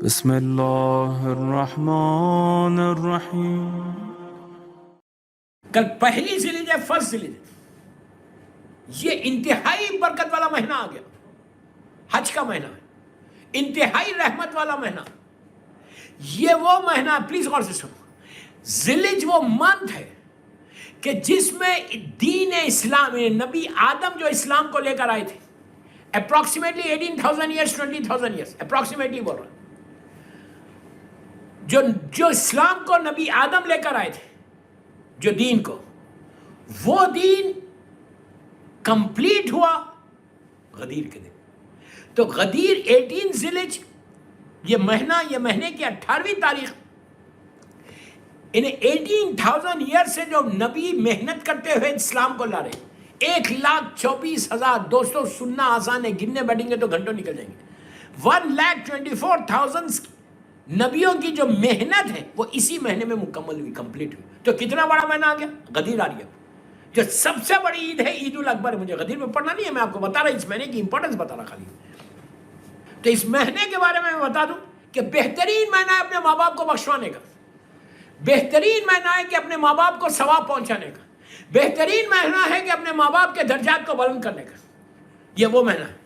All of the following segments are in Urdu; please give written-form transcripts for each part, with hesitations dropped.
بسم اللہ الرحمن الرحیم۔ کل پہلی ذیلحجہ ہے، فرسٹ ذیلحجہ، یہ انتہائی برکت والا مہینہ آ گیا، حج کا مہینہ ہے، انتہائی رحمت والا مہینہ۔ یہ وہ مہینہ، پلیز غور سے سنو، ذیلحجہ وہ منتھ ہے کہ جس میں دین اسلام، نبی آدم جو اسلام کو لے کر آئے تھے، اپروکسیمیٹلی 18,000 ایئرس 20,000 ایئرس، اپروکسیمیٹلی بول رہا ہوں، جو اسلام کو نبی آدم لے کر آئے تھے، جو دین کو، وہ دین کمپلیٹ ہوا غدیر کے دن۔ تو غدیر 18 ذیلحجہ، یہ مہینے کی 18ویں تاریخ، انہیں 18,000 ایئر سے جو نبی محنت کرتے ہوئے اسلام کو لا رہے، 1,24,000، دوستوں سننا آسان ہے، گننے بیٹھیں گے تو گھنٹوں نکل جائیں گے، 1,24,000 نبیوں کی جو محنت ہے وہ اسی مہینے میں مکمل ہوئی، کمپلیٹ ہوئی۔ تو کتنا بڑا مہینہ آ گیا؟ غدیر آ رہی ہے، جو سب سے بڑی عید ہے، عید الاکبر۔ مجھے غدیر میں پڑھنا نہیں ہے، میں آپ کو بتا رہا اس مہینے کی امپورٹنس بتا رہا خالی۔ تو اس مہینے کے بارے میں بتا دوں کہ بہترین مہینہ ہے اپنے ماں باپ کو بخشوانے کا، بہترین مہینہ ہے کہ اپنے ماں باپ کو ثواب پہنچانے کا، بہترین مہینہ ہے کہ اپنے ماں باپ کے درجات کو بلند کرنے کا، یہ وہ مہینہ ہے۔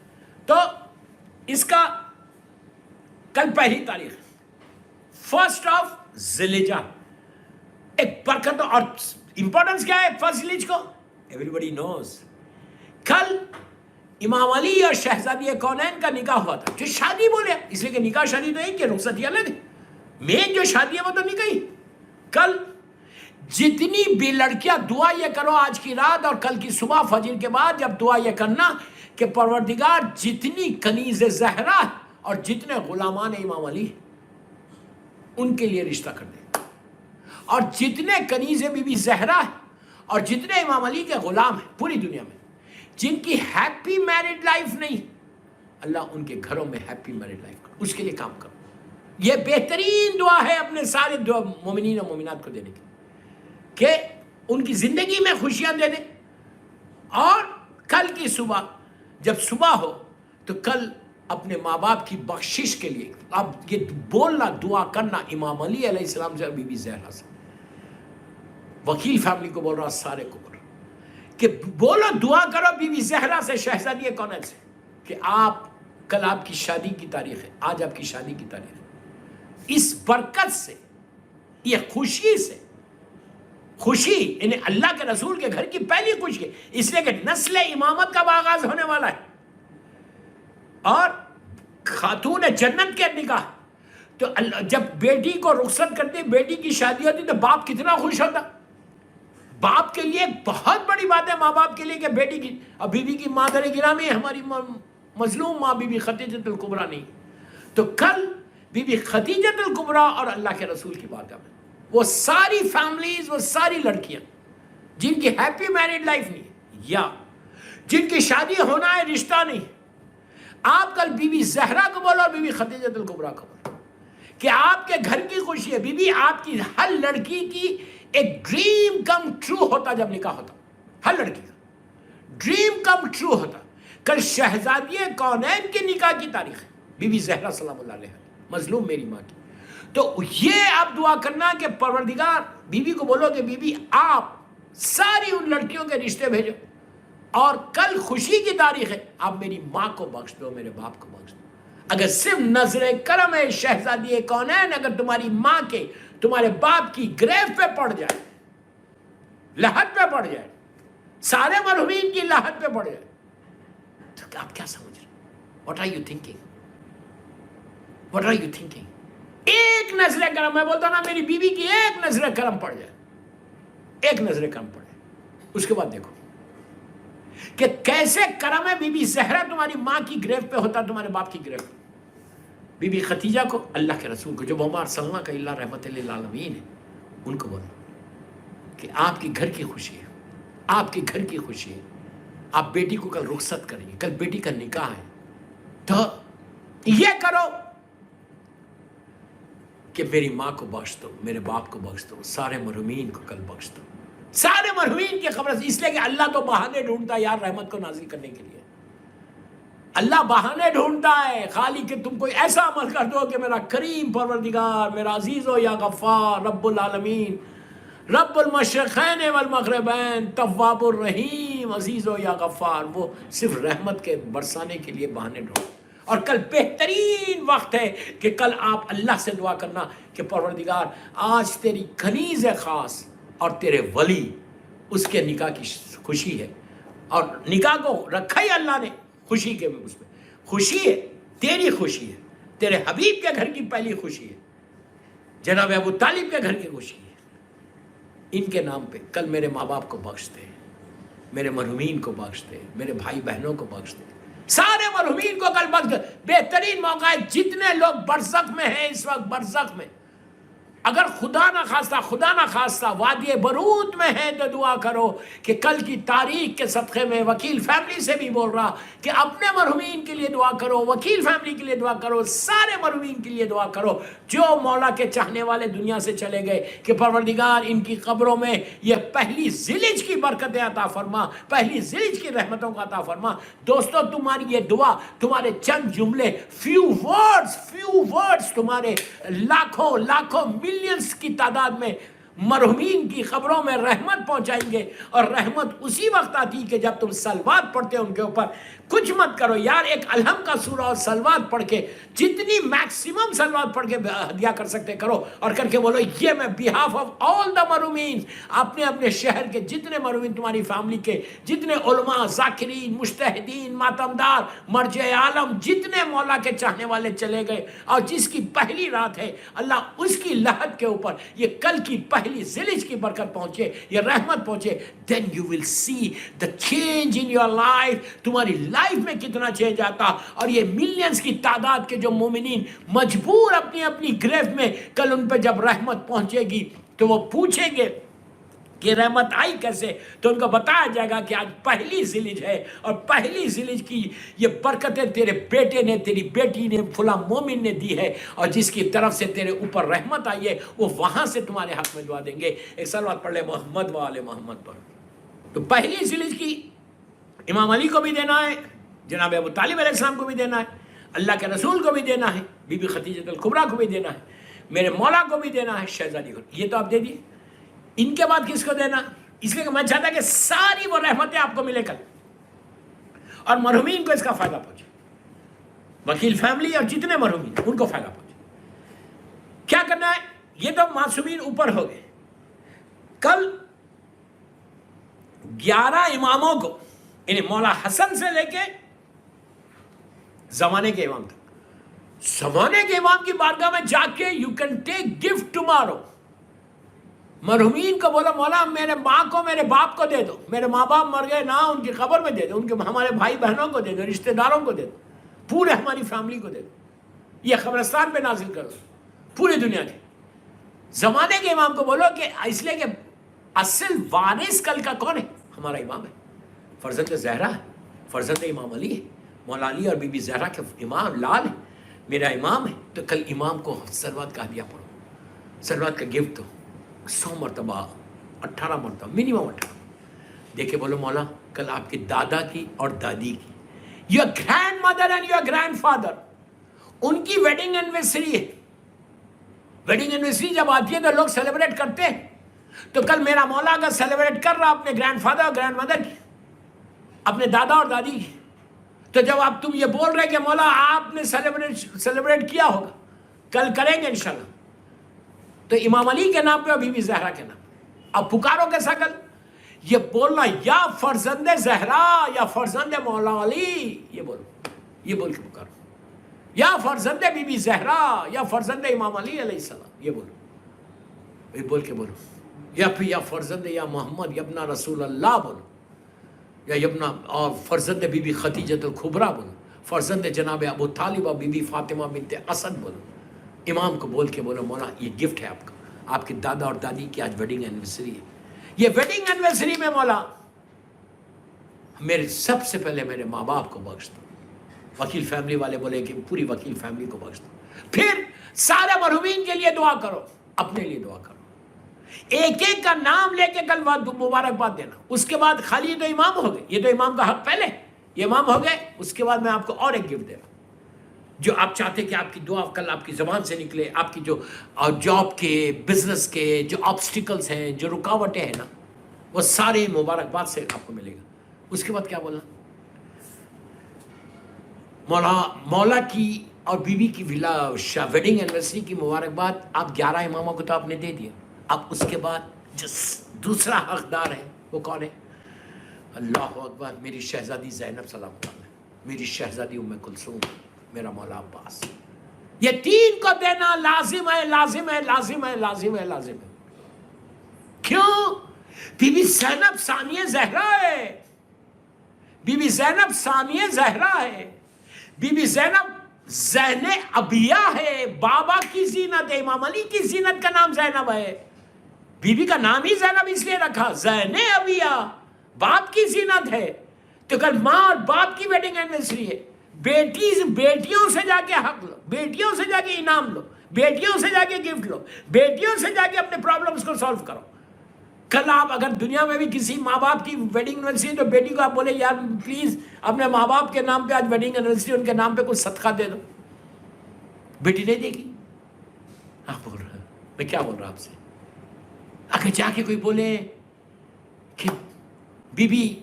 تو اس کا کل پہلی تاریخ، فرسٹ آف ذیلحجہ، ایک برکت اور امپورٹنس کیا ہے فرسٹ ذیلحجہ کو؟ ایوری نوز، کل امام علی اور شہزادی کونین کا نکاح ہوا تھا، جو شادی بولے اس لیے کہ نکاح شادی تو ایک ہے، رخصتی الگ ہے، مین جو شادی ہے وہ تو نکاح ہی۔ کل جتنی بھی لڑکیاں، دعا یہ کرو آج کی رات اور کل کی صبح فجر کے بعد جب دعا یہ کرنا کہ پروردگار جتنی کنیز زہرا اور جتنے غلامان امام علی ان کے لیے رشتہ کر دے، اور جتنے کنیز بی بی زہرا اور جتنے امام علی کے غلام ہیں پوری دنیا میں جن کی ہیپی میرڈ لائف نہیں، اللہ ان کے گھروں میں ہیپی میرڈ لائف کرو، اس کے لیے کام کرو۔ یہ بہترین دعا ہے اپنے سارے مومنین اور مومنات کو دینے کی، کہ ان کی زندگی میں خوشیاں دے دیں۔ اور کل کی صبح جب صبح ہو تو کل اپنے ماں باپ کی بخشش کے لیے اب یہ بولنا، دعا کرنا امام علی علیہ السلام سے اور بی بی زہرا سے، وکیل فیملی کو بول رہا، سارے کو بول رہا کہ بولو، دعا کرو بی بی زہرا سے، شہزادی کونین سے، کہ کل آپ کی شادی کی تاریخ ہے، آج آپ کی شادی کی تاریخ ہے۔ اس برکت سے، یہ خوشی سے، خوشی انہیں اللہ کے رسول کے گھر کی پہلی خوشی ہے، اس لیے کہ نسل امامت کا آغاز ہونے والا ہے، اور خاتون جنت کے نکاح۔ تو جب بیٹی کو رخصت کرتے، بیٹی کی شادی ہوتی تو باپ کتنا خوش ہوتا۔ باپ کے لیے بہت بڑی بات ہے، ماں باپ کے لیے، کہ بیٹی کی، اب بی بی کی مادر گرامی ہے ہماری مظلوم ماں بی بی خدیجۃ الکبریٰ نہیں، تو کل بی بی خدیجۃ الکبریٰ اور اللہ کے رسول کی بارگاہ میں وہ ساری فیملیز، وہ ساری لڑکیاں جن کی ہیپی میرڈ لائف نہیں یا جن کی شادی ہونا ہے رشتہ نہیں، آپ کل بی بی زہرا کو بولو اور بی بی خدیجۃ الکبریٰ کو بولو کہ آپ کے گھر کی خوشی ہے۔ بی بی، آپ کی ہر لڑکی کی ایک ڈریم کم ٹرو ہوتا جب نکاح ہوتا، ہر لڑکی کا ڈریم کم ٹرو ہوتا۔ کل شہزادی کونین کے نکاح کی تاریخ ہے، بی بی زہرا سلام اللہ علیہ، مظلوم میری ماں کی۔ تو یہ آپ دعا کرنا کہ پروردگار، بی بی کو بولو کہ بی بی آپ ساری ان لڑکیوں کے رشتے بھیجو، اور کل خوشی کی تاریخ ہے، آپ میری ماں کو بخش دو، میرے باپ کو بخش دو۔ اگر صرف نظر کرم ہے شہزادی کونین اگر تمہاری ماں کے، تمہارے باپ کی گریو پہ پڑ جائے، لحد پہ پڑ جائے، سارے مرحومین کی لحد پہ پڑ جائے، تو آپ کیا سمجھ رہے؟ What are you thinking? What are you thinking? ایک نظر کرم، میں بولتا نا میری بیوی کی ایک نظر کرم پڑ جائے، ایک نظر کرم پڑ جائے، اس کے بعد دیکھو کہ کیسے کرم ہے۔ بی بی زہرا تمہاری ماں کی گریو پہ ہوتا، تمہارے باپ کی گریو پہ۔ بی بی خدیجہ کو، اللہ کے رسول کو، جو محمد صلی اللہ کا اللہ رحمت للعالمین ہے، ان کو بولو کہ آپ کی گھر کی خوشی ہے، آپ کے گھر کی خوشی ہے، آپ بیٹی کو کل رخصت کریں گے، کل بیٹی کا نکاح ہے، تو یہ کرو کہ میری ماں کو بخش دو، میرے باپ کو بخش دو، سارے مرحومین کو کل بخش دو، سارے مرحومین کی خبر، اس لیے کہ اللہ تو بہانے ڈھونڈتا ہے یار رحمت کو نازل کرنے کے لیے۔ اللہ بہانے ڈھونڈتا ہے خالی کہ تم کوئی ایسا عمل کر دو کہ میرا کریم پروردگار، میرا عزیز و یا غفار، رب العالمین، رب المشرقین والمغربین، تواب الرحیم، عزیز و یا غفار، وہ صرف رحمت کے برسانے کے لیے بہانے ڈھونڈ. اور کل بہترین وقت ہے کہ کل آپ اللہ سے دعا کرنا کہ پروردگار آج تیری کنیز خاص اور تیرے ولی اس کے نکاح کی خوشی ہے، اور نکاح کو رکھا ہی اللہ نے خوشی کے اس میں، خوشی ہے، تیری خوشی ہے، تیرے حبیب کے گھر کی پہلی خوشی ہے، جناب ابو طالب کے گھر کی خوشی ہے. ان کے نام پہ کل میرے ماں باپ کو بخش دے، میرے مرحومین کو بخش دے، میرے بھائی بہنوں کو بخش دے، سارے مرحومین کو کل بخش دے. بہترین موقع ہے، جتنے لوگ برزخ میں ہیں اس وقت، برزخ میں اگر خدا نہ خواستہ وادی برود میں ہے تو دعا کرو کہ کل کی تاریخ کے صدقے میں وکیل فیملی سے بھی بول رہا کہ اپنے مرحومین کے لیے دعا کرو، وکیل فیملی کے لیے دعا کرو، سارے مرحومین کے لیے دعا کرو جو مولا کے چاہنے والے دنیا سے چلے گئے، کہ پروردگار ان کی قبروں میں یہ پہلی ذلج کی برکتیں عطا فرما، پہلی ذلج کی رحمتوں کا عطا فرما. دوستو تمہاری یہ دعا، تمہارے چند جملے، فیو ورڈز تمہارے لاکھوں ملینز کی تعداد میں مرحومین کی قبروں میں رحمت پہنچائیں گے. اور رحمت اسی وقت آتی کہ جب تم صلوات پڑھتے ان کے اوپر. کچھ مت کرو یار، ایک الحم کا سورہ اور صلوات پڑھ کے، جتنی میکسیمم صلوات پڑھ کے ہدیہ کر سکتے کرو، اور کر کے بولو یہ میں بیہاف آف آل دا مرحومین، اپنے اپنے شہر کے جتنے مرحومین، تمہاری فیملی کے جتنے علماء، ذاکرین، مجتہدین، ماتمدار، مرجع عالم، جتنے مولا کے چاہنے والے چلے گئے اور جس کی پہلی رات ہے، اللہ اس کی لحد کے اوپر یہ کل کی پہلی ذلج کی برکت پہنچے، یہ رحمت پہنچے. then you will see the change in your life. تمہاری لائف میں کتنا چینج آتا. اور یہ ملینز کی تعداد کے جو مومنین مجبور اپنی اپنی گریو میں، کل ان پہ جب رحمت پہنچے گی تو وہ پوچھیں گے کہ رحمت آئی کیسے، تو ان کو بتایا جائے گا کہ آج پہلی ذلج ہے، اور پہلی ذلج کی یہ برکتیں تیرے بیٹے نے، تیری بیٹی نے، فلاں مومن نے دی ہے، اور جس کی طرف سے تیرے اوپر رحمت آئی ہے وہ وہاں سے تمہارے حق میں دعا دیں گے. ایک صلوات پڑھ لے محمد و آل محمد پر. تو پہلی ذلج کی امام علی کو بھی دینا ہے، جناب ابو طالب علیہ السلام کو بھی دینا ہے، اللہ کے رسول کو بھی دینا ہے، بی بی خدیجہ الکبریٰ کو بھی دینا ہے، میرے مولا کو بھی دینا ہے، شہزادی کو. یہ تو آپ دے دیے. ان کے بعد کس کو دینا؟ اس لیے کہ میں چاہتا کہ ساری وہ رحمتیں آپ کو ملے کل، اور مرحومین کو اس کا فائدہ پہنچے، وکیل فیملی اور جتنے مرحومین ان کو فائدہ پہنچے. کیا کرنا ہے؟ یہ تو معصومین اوپر ہو گئے. کل 11 اماموں کو، یعنی مولا حسن سے لے کے زمانے کے امام تک، زمانے کے امام کی بارگاہ میں جا کے you can take gift tomorrow. مرحومین کو بولو مولا میرے ماں کو، میرے باپ کو دے دو، میرے ماں باپ مر گئے نا، ان کی قبر میں دے دو، ان کے ہمارے بھائی بہنوں کو دے دو، رشتہ داروں کو دے دو، پورے ہماری فیملی کو دے دو، یہ قبرستان پہ نازل کر دو پوری دنیا کے. زمانے کے امام کو بولو کہ اس لیے کہ اصل وارث کل کا کون ہے؟ ہمارا امام ہے، فرزند زہرا ہے، فرزند امام علی ہے، مولا علی اور بی بی زہرا کے امام لال ہے، میرا امام ہے. تو کل امام کو صلوات کا ہدیہ پڑھو، صلوات کا گفٹ دو، 100 مرتبہ، 18 مرتبہ، منیمم 18 دیکھے بولو مولا کل آپ کی دادا کی اور دادی کی، your grandmother and your grandfather, ان کی ویڈنگ اینیورسری ہے. ویڈنگ اینیورسری جب آتی ہے تو لوگ سیلیبریٹ کرتے ہیں. تو کل میرا مولا اگر سیلیبریٹ کر رہا اپنے گرینڈ فادر اور گرینڈ مدر کی، اپنے دادا اور دادی کی، تو جب آپ تم یہ بول رہے کہ مولا آپ نے سیلیبریٹ کیا ہوگا، کل کریں گے انشاءاللہ، تو امام علی کے نام پہ اور بی بی زہرا کے نام پہ. اب پکارو کیسا کل؟ یہ بولنا یا فرزند زہرا یا فرزند مولا علی، یہ بولو، یہ بول کے پکارو، یا فرزند بی بی زہرا یا فرزند امام علی علیہ السلام، یہ بولو، یہ بول کے بولو. یا پھر یا فرزند یا محمد یبنا رسول اللہ بولو، یا یبنا اور فرزند بی بی خدیجہ الکبریٰ بولو، فرزند جناب ابو طالب اور بی بی فاطمہ بنت اسد بولو. امام کو بول کے بولو مولا یہ گفٹ ہے آپ کا، آپ کے دادا اور دادی کی آج ویڈنگ اینیورسری ہے. یہ ویڈنگ اینیورسری میں مولا میرے سب سے پہلے میرے ماں باپ کو بخش دو. وکیل فیملی والے بولے کہ پوری وکیل فیملی کو بخش دو. پھر سارے مرحومین کے لیے دعا کرو، اپنے لیے دعا کرو، ایک ایک کا نام لے کے کل مبارکباد دینا. اس کے بعد خالی یہ تو امام ہو گئے، یہ تو امام کا حق پہلے، یہ امام ہو گئے. اس کے بعد میں آپ کو اور ایک گفٹ دے رہا ہوں جو آپ چاہتے کہ آپ کی دعا کل آپ کی زبان سے نکلے. آپ کی جو جاب کے, بزنس کے جو آبسٹیکلس ہیں, جو رکاوٹیں ہیں نا, وہ سارے مبارکباد سے آپ کو ملے گا. اس کے بعد کیا بولنا, مولا کی اور بیوی کی ویڈنگ اینیورسری کی مبارکباد آپ 11 اماموں کو تو آپ نے دے دیا. اب اس کے بعد جو دوسرا حقدار ہے وہ کون ہے؟ اللہ اکبر, میری شہزادی زینب سلام علیہ, میری شہزادی ام کلثوم, میرا مولا عباس. یہ 3 کو دینا لازم ہے, لازم ہے, لازم ہے, لازم ہے, لازم ہے. کیوں؟ بی بی زینب ثانیہ زہرا ہے, بی بی زینب ثانیہ زہرا ہے, بی بی زینب زین ابیہ ہے, بابا کی زینت ہے. امام علی کی زینت کا نام زینب ہے, بی بی کا نام ہی زینب اس لیے رکھا, زین ابیہ, باپ کی زینت ہے. تو کل ماں اور باپ کی ویڈنگ اینیورسری ہے. بیٹیوں سے جا کے حق لو, بیٹیوں سے جا کے انعام لو, بیٹیوں سے جا کے گفٹ لو, بیٹیوں سے جا کے اپنے پرابلمز کو سالو کرو. کل آپ اگر دنیا میں بھی کسی ماں باپ کی ویڈنگ اینیورسری تو بیٹی کو آپ بولے یار پلیز اپنے ماں باپ کے نام پہ آج ویڈنگ اینیورسری ان کے نام پہ کچھ صدقہ دے دو, بیٹی نہیں دے گی. آپ بول رہے ہیں, میں کیا بول رہا آپ سے. اگر جا کے کوئی بولے کہ بی بی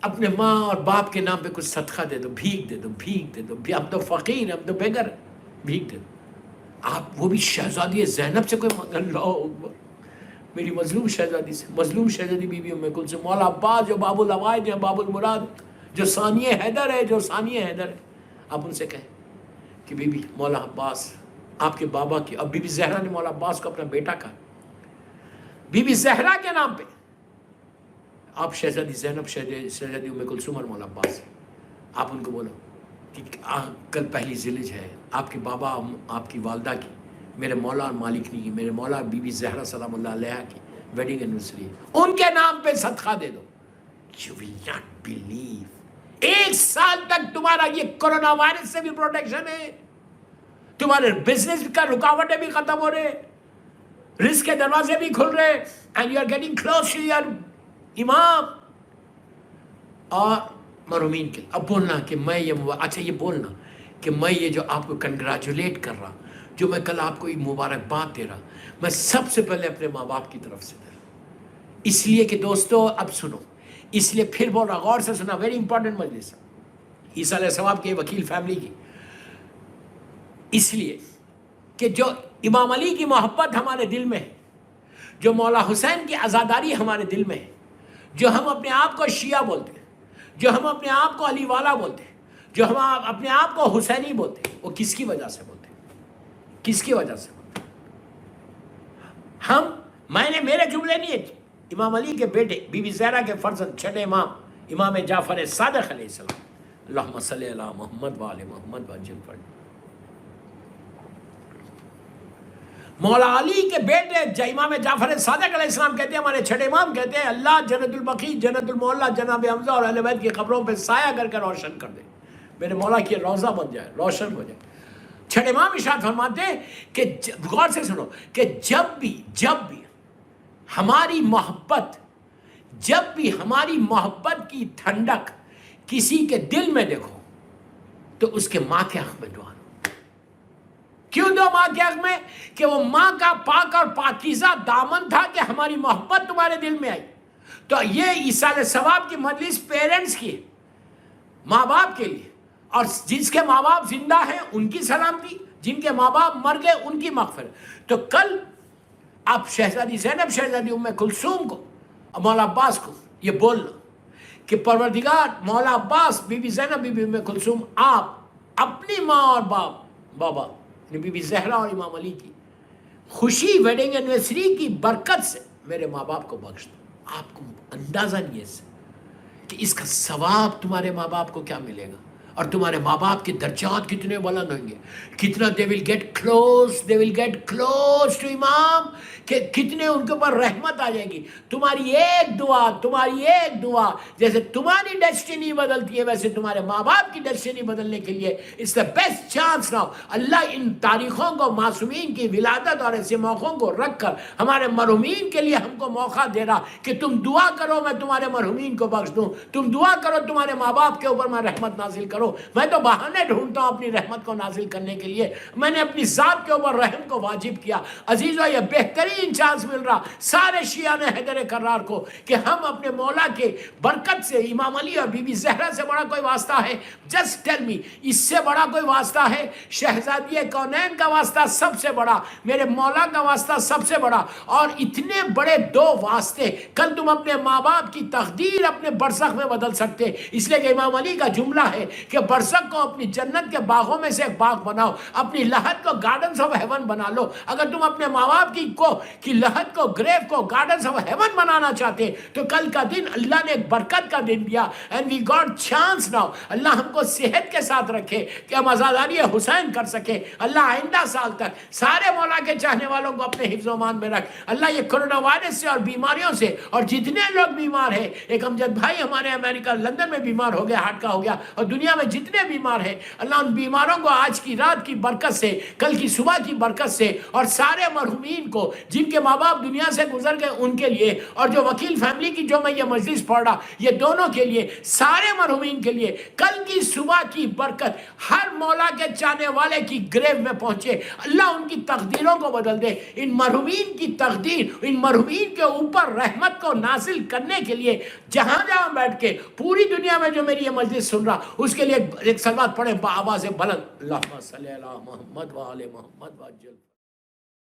اپنے ماں اور باپ کے نام پہ کچھ صدقہ دے دو, بھیک دے دو, بھیک دے دو, ہم تو فقیر ہیں, ہم تو بےگر ہیں, بھیک دے دو. آپ وہ بھی شہزادی زینب سے کوئی مانگ, اللہ اکبر, میری مظلوم شہزادی سے, مظلوم شہزادی بی بی ام کلثوم, مولا عباس جو باب العوائد ہے, باب المراد, جو ثانیہ حیدر ہے, جو ثانیہ حیدر ہے. آپ ان سے کہیں کہ بی بی مولا عباس آپ کے بابا کی, اب بی بی زہرا نے مولا عباس کو اپنا بیٹا کہا, بی بی زہرا کے نام پہ آپ شہزادی زینب, شہزادی ام کلثوم اور مولا عباس, آپ ان کو بولو کہ کل پہلی ذیلحج ہے, آپ کے بابا آپ کی والدہ کی, میرے مولا اور مالک نہیں, میرے مولا بی بی زہرا سلام اللہ علیہ کی ویڈنگ اینیورسری ہے, ان کے نام پہ صدقہ دے دو. You will not believe, 1 سال تک تمہارا یہ کورونا وائرس سے بھی پروٹیکشن ہے, تمہارے بزنس کا رکاوٹیں بھی ختم ہو رہے, رزق کے دروازے بھی کھل رہے, and you are getting close to your امام. اور مرحومین کے اب بولنا کہ میں یہ, اچھا یہ بولنا کہ میں یہ جو آپ کو کنگریچولیٹ کر رہا, جو میں کل آپ کو یہ مبارکباد دے رہا, میں سب سے پہلے اپنے ماں باپ کی طرف سے دے رہا. اس لیے کہ دوستو اب سنو, اس لیے پھر بول رہا, غور سے سنا, ویری امپورٹنٹ مجلس, عیسیٰ علیہ السلام کے وکیل فیملی کی. اس لیے کہ جو امام علی کی محبت ہمارے دل میں ہے, جو مولا حسین کی عزاداری ہمارے دل میں ہے, جو ہم اپنے آپ کو شیعہ بولتے ہیں, جو ہم اپنے آپ کو علی والا بولتے ہیں, جو ہم اپنے آپ کو حسینی بولتے ہیں, وہ کس کی وجہ سے بولتے ہیں, کس کی وجہ سے بولتے ہیں؟ میرے جملے نہیں ہیں, امام علی کے بیٹے بی بی زہرا کے فرزند چھٹے امام امام جعفر صادق علیہ السلام, اللہم صلی علی محمد و آل محمد وعجل فرج. مولا علی کے بیٹے امام جعفر صادق علیہ السلام کہتے ہیں, ہمارے چھٹے امام کہتے ہیں, اللہ جنت البقیع, جنت المعلا, جناب حمزہ اور اہل بیت کی قبروں پہ سایہ کر کے روشن کر دے, میرے مولا کی روضہ بن جائے, روشن ہو جائے. چھٹے امام ارشاد فرماتے ہیں کہ غور سے سنو کہ جب بھی ہماری محبت کی ٹھنڈک کسی کے دل میں دیکھو تو اس کے ماں کے حق میں دعا. کیوں دو ماں کے حق میں؟ کہ وہ ماں کا پاک اور پاکیزہ دامن تھا کہ ہماری محبت تمہارے دل میں آئی. تو یہ ایصال ثواب کی مجلس پیرنٹس کی ہے, ماں باپ کے لیے, اور جس کے ماں باپ زندہ ہیں ان کی سلامتی, جن کے ماں باپ مر گئے ان کی مغفرت. تو کل آپ شہزادی زینب, شہزادی ام کلثوم کو, مولا عباس کو یہ بولنا کہ پروردگار مولا عباس, بی بی زینب, بی بی ام کلثوم, آپ اپنی ماں اور بابا بی بی زہرا اور امام علی کی خوشی ویڈنگ اینیورسری کی برکت سے میرے ماں باپ کو بخش دو. آپ کو اندازہ نہیں ہے اس سے کہ اس کا ثواب تمہارے ماں باپ کو کیا ملے گا. اور تمہارے ماں باپ کے درجات کتنے بلند ہوں گے، کتنا دے ول گیٹ کلوز ٹو امام، کہ کتنے ان کے اوپر رحمت آ جائے گی. تمہاری ایک دعا جیسے تمہاری ڈیسٹینی بدلتی ہے، ویسے تمہارے ماں باپ کی ڈیسٹینی بدلنے کے لیے اس دا بیسٹ چانس ناؤ. اللہ ان تاریخوں کو، معصومین کی ولادت اور ایسے موقعوں کو رکھ کر ہمارے مرحومین کے لیے ہم کو موقع دے رہا کہ تم دعا کرو میں تمہارے مرحومین کو بخش دوں، تم دعا کرو تمہارے ماں باپ کے اوپر میں رحمت نازل کرو. میں تو بہانے ڈھونڈتا ہوں اپنی رحمت کو نازل کرنے کے لیے. میں نے اپنی ذات کے اوپر رحم کو واجب کیا. عزیزو یہ بہترین چانس مل رہا سارے شیعہ نے حیدر کرار کو کہ ہم اپنے مولا کے برکت سے، امام علی اور بی بی زہرا سے بڑا کوئی واسطہ ہے؟ جسٹ ٹیل می، اس سے بڑا کوئی واسطہ ہے؟ شہزادی کونین کا واسطہ سب سے بڑا، میرے مولا کا واسطہ سب سے بڑا. اور اتنے بڑے دو واسطے، کل تم اپنے ماں باپ کی تقدیر اپنے برزخ میں بدل سکتے. اس لیے کہ امام علی کا جملہ ہے کہ برزخ کو اپنی جنت کے باغوں میں سے ایک باغ بناؤ، اپنی لحد کو گارڈنز آف ہیون بنا لو. اگر تم اپنے ماں باپ کی لحد کو، گریو کو گارڈنز آف ہیون بنانا چاہتے تو کل کا دن اللہ نے ایک برکت کا دن دیا. And we got chance now. Allah ہم کو صحت کے ساتھ رکھے کہ ہم عزاداری حسین کر سکے. اللہ آئندہ سال تک سارے مولا کے چاہنے والوں کو اپنے حفظ و امان میں رکھ. اللہ یہ کرونا وائرس سے اور بیماریوں سے، اور جتنے لوگ بیمار ہیں، ایک امجد بھائی ہمارے امریکہ لندن میں بیمار ہو گیا، ہارٹ کا ہو گیا، اور دنیا میں جتنے بیمار ہیں، اللہ ان بیماروں کو آج کی رات کی برکت سے، کل کی صبح کی برکت سے، اور سارے مرحومین کو جن کے ماں باپ دنیا سے گزر گئے ان کے لیے، اور جو وکیل فیملی کی جو میں یہ مجلس پڑھ رہا یہ دونوں کے لیے، سارے مرحومین کے لیے کل کی صبح کی برکت ہر مولا کے چاہنے والے کی گریو میں پہنچے. اللہ ان کی تقدیروں کو بدل دے. ان مرحومین کی تقدیر، ان مرحومین کے اوپر رحمت کو نازل کرنے کے لیے جہاں جہاں بیٹھ کے پوری دنیا میں جو میری یہ مجلس سن رہا اس کے لیے ایک صلوات پڑھیں با آواز بلند. اللہم صلی علی محمد و آل محمد وعجل